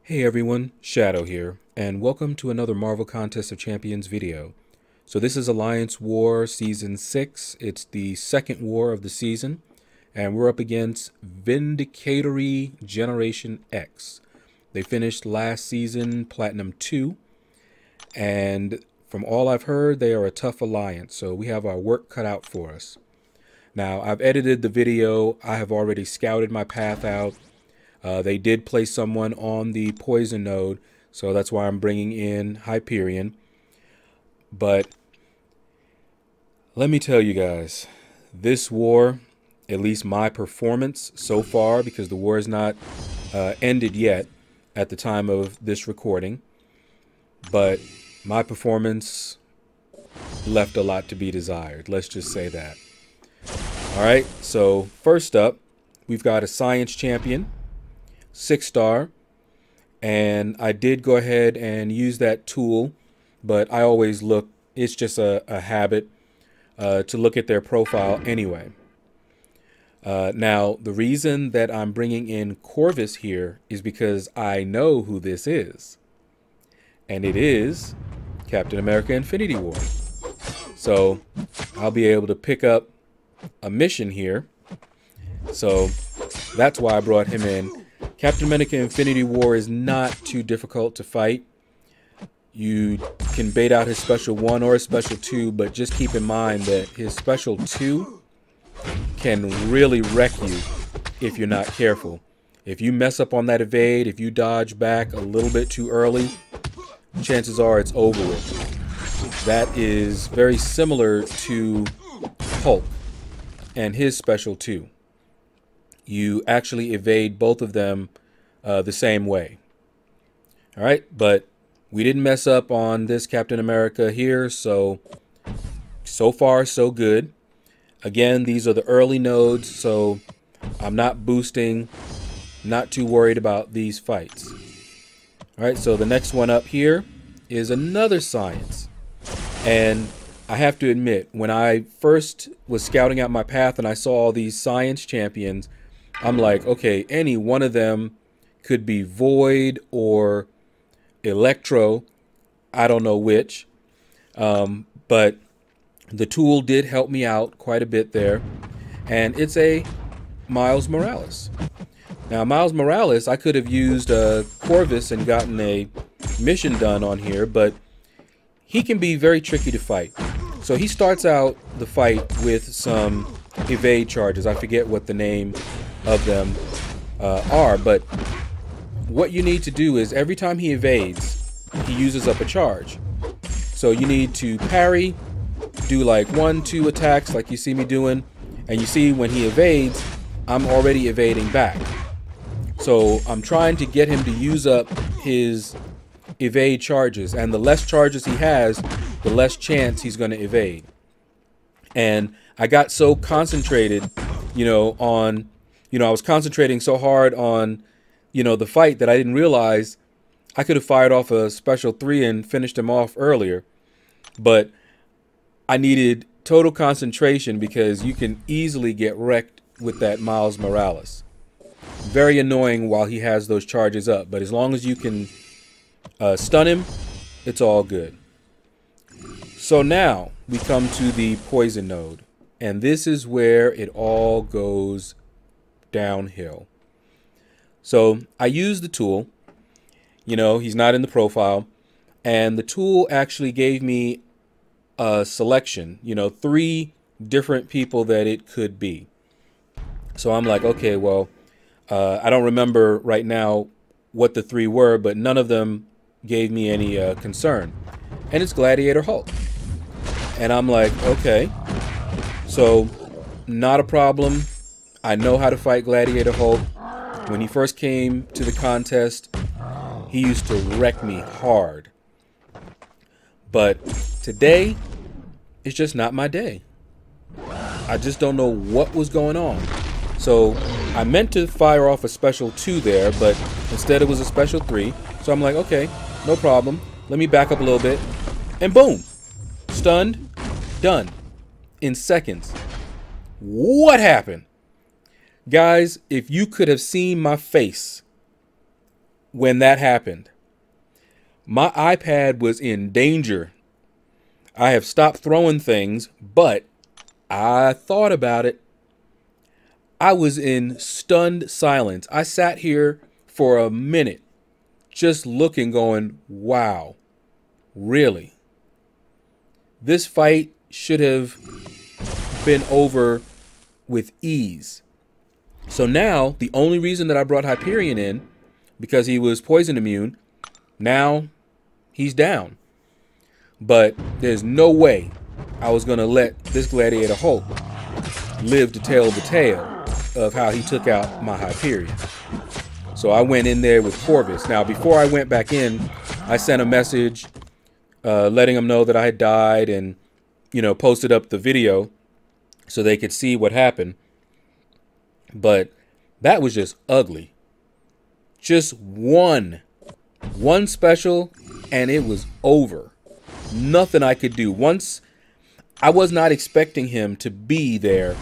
Hey everyone, Shaedow here, and welcome to another Marvel Contest of Champions video. So this is Alliance War Season 6. It's the second war of the season, and we're up against Vindicatory Generation X. They finished last season Platinum 2, and from all I've heard, they are a tough alliance, so we have our work cut out for us. Now, I've edited the video. I have already scouted my path out. They did place someone on the poison node, so that's why I'm bringing in Hyperion. But let me tell you guys, this war, at least my performance so far, because the war is not ended yet at the time of this recording, but my performance left a lot to be desired. Let's just say that. All right, so first up, we've got a science champion. 6-star, and I did go ahead and use that tool, but I always look, it's just a habit to look at their profile anyway. Now, the reason that I'm bringing in Corvus here is because I know who this is, and it is Captain America Infinity War. So I'll be able to pick up a mission here, so that's why I brought him in. Captain America Infinity War is not too difficult to fight. You can bait out his special 1 or his special 2, but just keep in mind that his special 2 can really wreck you if you're not careful. If you mess up on that evade, if you dodge back a little bit too early, chances are it's over with. That is very similar to Hulk and his special 2. You actually evade both of them the same way. All right, but we didn't mess up on this Captain America here, so far so good. Again, these are the early nodes, so I'm not boosting, not too worried about these fights. All right, so the next one up here is another science. And I have to admit, when I first was scouting out my path and I saw all these science champions, I'm like, okay, any one of them could be Void or Electro. I don't know which. But the tool did help me out quite a bit there. And it's a Miles Morales. Now, Miles Morales, I could have used Corvus and gotten a mission done on here, but he can be very tricky to fight. So he starts out the fight with some evade charges. I forget what the name of them are, but what you need to do is every time he evades, he uses up a charge. So you need to parry, do like 1-2 attacks like you see me doing, and you see when he evades, I'm already evading back. So I'm trying to get him to use up his evade charges, and the less charges he has, the less chance he's going to evade. And I got so concentrated, on I was concentrating so hard on, the fight that I didn't realize I could have fired off a special 3 and finished him off earlier. But I needed total concentration because you can easily get wrecked with that Miles Morales. Very annoying while he has those charges up. But as long as you can stun him, it's all good. So now we come to the poison node. And this is where it all goes downhill. So I used the tool, he's not in the profile, and the tool actually gave me a selection, 3 different people that it could be. So I'm like, okay, well, I don't remember right now what the 3 were, but none of them gave me any concern. And it's Gladiator Hulk. And I'm like, okay, so not a problem. I know how to fight Gladiator Hold. When he first came to the contest, he used to wreck me hard. But today, it's just not my day. I just don't know what was going on. So I meant to fire off a special 2 there, but instead it was a special 3. So I'm like, okay, no problem. Let me back up a little bit. And boom, stunned, done in seconds. What happened? Guys, if you could have seen my face when that happened, my iPad was in danger. I have stopped throwing things, but I thought about it. I was in stunned silence. I sat here for a minute just looking, going, wow, really? This fight should have been over with ease. So now, the only reason that I brought Hyperion in, because he was poison immune, now he's down. But there's no way I was going to let this Gladiator Hulk live to tell the tale of how he took out my Hyperion. So I went in there with Corvus. Now, before I went back in, I sent a message letting them know that I had died and, you know, posted up the video so they could see what happened. But that was just ugly. Just one special and it was over. Nothing I could do. Once, I was not expecting him to be there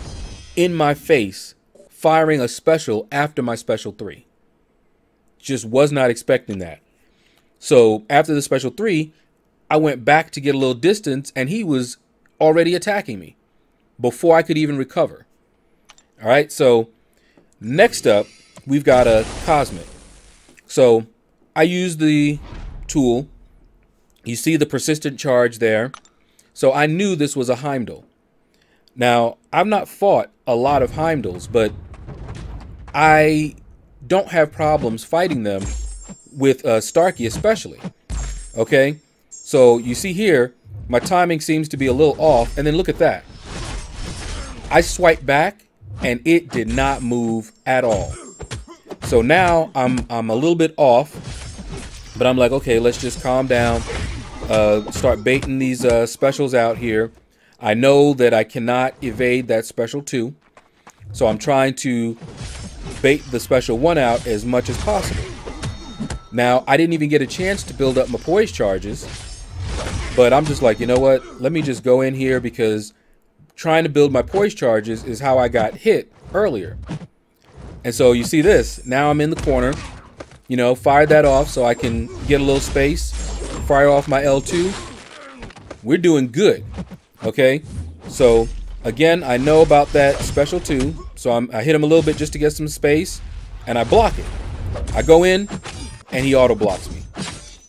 in my face firing a special after my special 3. Just was not expecting that. So after the special 3, I went back to get a little distance and he was already attacking me before I could even recover. All right, so next up, we've got a Cosmic. So I used the tool. You see the persistent charge there. So I knew this was a Heimdall. Now, I've not fought a lot of Heimdalls, but I don't have problems fighting them with Starkey especially. Okay, so you see here, my timing seems to be a little off, and then look at that. I swiped back, and it did not move at all. So now I'm a little bit off, but I'm like, okay, let's just calm down. Start baiting these specials out here. I know that I cannot evade that special 2, so I'm trying to bait the special 1 out as much as possible. Now, I didn't even get a chance to build up my poise charges, but I'm just like, you know what? Let me just go in here because trying to build my poise charges is how I got hit earlier. And so you see this. Now I'm in the corner, you know, fired that off so I can get a little space. Fire off my L2. We're doing good. Okay, so again, I know about that special 2, so I hit him a little bit just to get some space, and I block it. I go in, and he auto blocks me.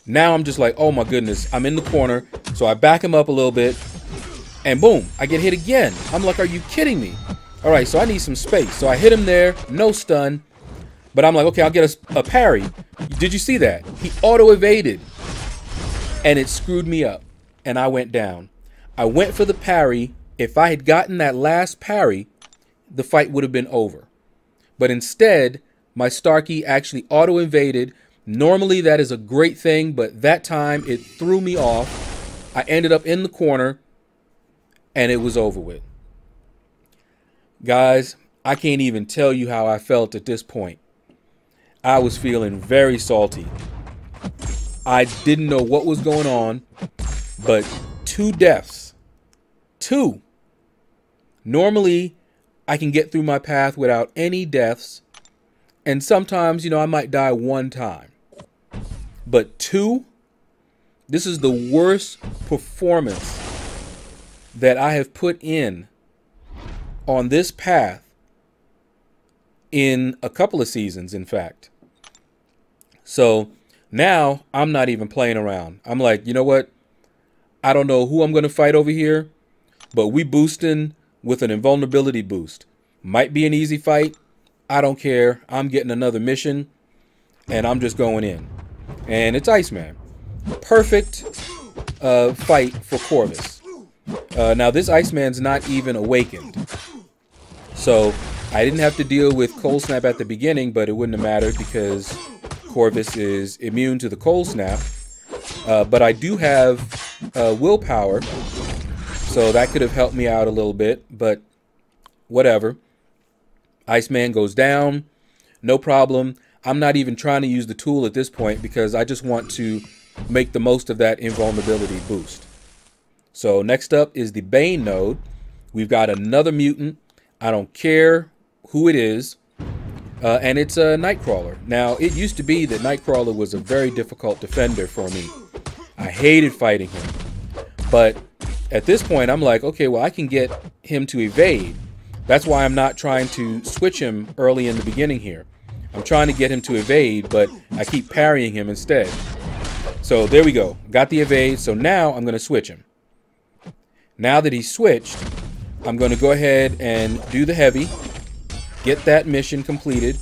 Now I'm just like, oh my goodness, I'm in the corner, so I back him up a little bit, and boom, I get hit again. I'm like, are you kidding me? All right, so I need some space. So I hit him there, no stun, but I'm like, okay, I'll get a parry. Did you see that? He auto evaded, and it screwed me up, and I went down. I went for the parry. If I had gotten that last parry, the fight would have been over. But instead, my Starkey actually auto-invaded. Normally, that is a great thing, but that time it threw me off. I ended up in the corner, and it was over with. Guys, I can't even tell you how I felt at this point. I was feeling very salty. I didn't know what was going on, but 2 deaths. 2. Normally, I can get through my path without any deaths. And sometimes, you know, I might die 1 time. But 2? This is the worst performance that I have put in on this path in a couple of seasons, in fact. So now I'm not even playing around. I'm like, you know what? I don't know who I'm going to fight over here, but we boosting with an invulnerability boost. Might be an easy fight. I don't care. I'm getting another mission, and I'm just going in. And it's Iceman. Perfect fight for Corvus. Now, this Iceman's not even awakened. So I didn't have to deal with Cold Snap at the beginning, but it wouldn't have mattered because Corvus is immune to the Cold Snap. But I do have willpower, so that could have helped me out a little bit, but whatever. Iceman goes down, no problem. I'm not even trying to use the tool at this point because I just want to make the most of that invulnerability boost. So next up is the Bane node. We've got another mutant. I don't care who it is. and it's a Nightcrawler. Now, it used to be that Nightcrawler was a very difficult defender for me. I hated fighting him. But at this point, I'm like, okay, well, I can get him to evade. That's why I'm not trying to switch him early in the beginning here. I'm trying to get him to evade, but I keep parrying him instead. So there we go. Got the evade. So now I'm going to switch him. Now that he's switched, I'm going to go ahead and do the heavy, get that mission completed,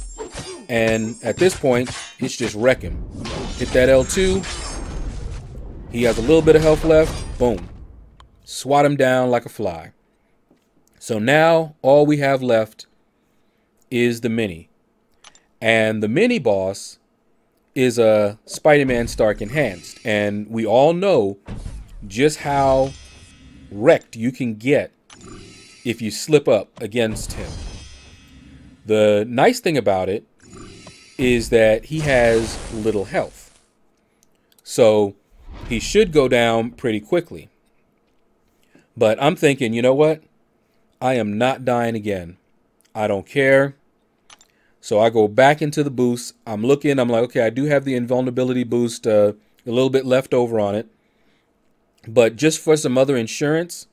and at this point, it's just wreck him. Hit that L2. He has a little bit of health left. Boom. Swat him down like a fly. So now all we have left is the mini. And the mini boss is a Spider-Man Stark Enhanced. And we all know just how wrecked you can get if you slip up against him. The nice thing about it is that he has little health. So he should go down pretty quickly. But I'm thinking, you know what? I am not dying again. I don't care. So I go back into the boost. I'm looking. I'm like, okay, I do have the invulnerability boost, a little bit left over on it. But just for some other insurance,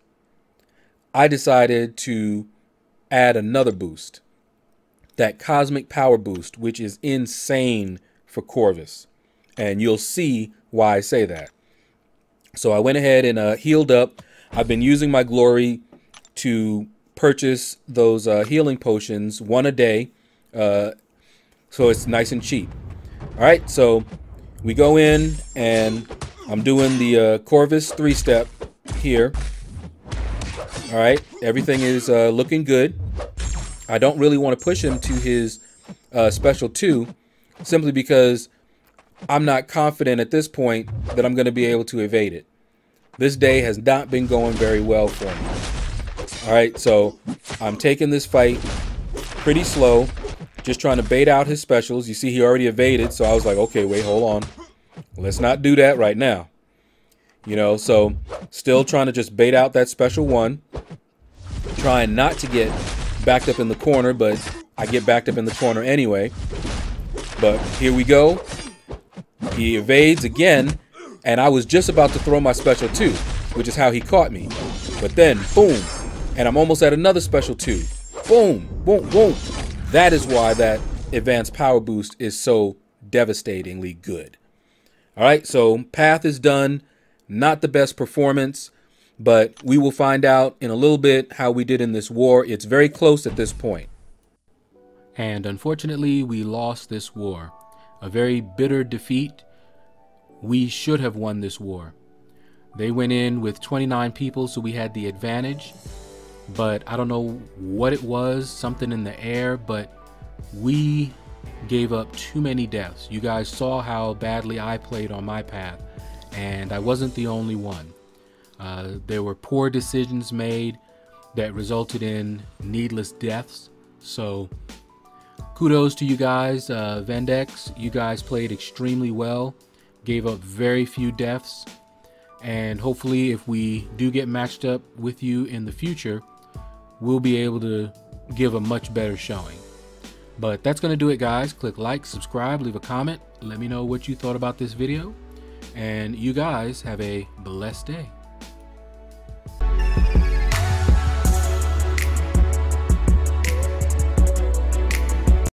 I decided to add another boost. That Cosmic Power boost, which is insane for Corvus. And you'll see why I say that. So I went ahead and healed up. I've been using my glory to purchase those healing potions, 1 a day. So it's nice and cheap. All right, so we go in and I'm doing the Corvus 3-step here. All right, everything is looking good. I don't really want to push him to his special 2 simply because I'm not confident at this point that I'm going to be able to evade it. This day has not been going very well for me. All right, so I'm taking this fight pretty slow, just trying to bait out his specials. You see he already evaded, so I was like, okay, wait, hold on. Let's not do that right now. You know, so still trying to just bait out that special 1. Trying not to get backed up in the corner, but I get backed up in the corner anyway. But here we go. He evades again, and I was just about to throw my special 2, which is how he caught me. But then, boom, and I'm almost at another special 2. Boom, boom, boom. That is why that advanced power boost is so devastatingly good. All right, so path is done. Not the best performance, but we will find out in a little bit how we did in this war. It's very close at this point. And unfortunately, we lost this war. A very bitter defeat. We should have won this war. They went in with 29 people, so we had the advantage. But I don't know what it was, something in the air, but we gave up too many deaths. You guys saw how badly I played on my path, and I wasn't the only one. There were poor decisions made that resulted in needless deaths. So kudos to you guys. Vendex, you guys played extremely well, gave up very few deaths, and hopefully if we do get matched up with you in the future, we'll be able to give a much better showing. But that's going to do it, guys. Click like, subscribe, leave a comment. Let me know what you thought about this video. And you guys have a blessed day.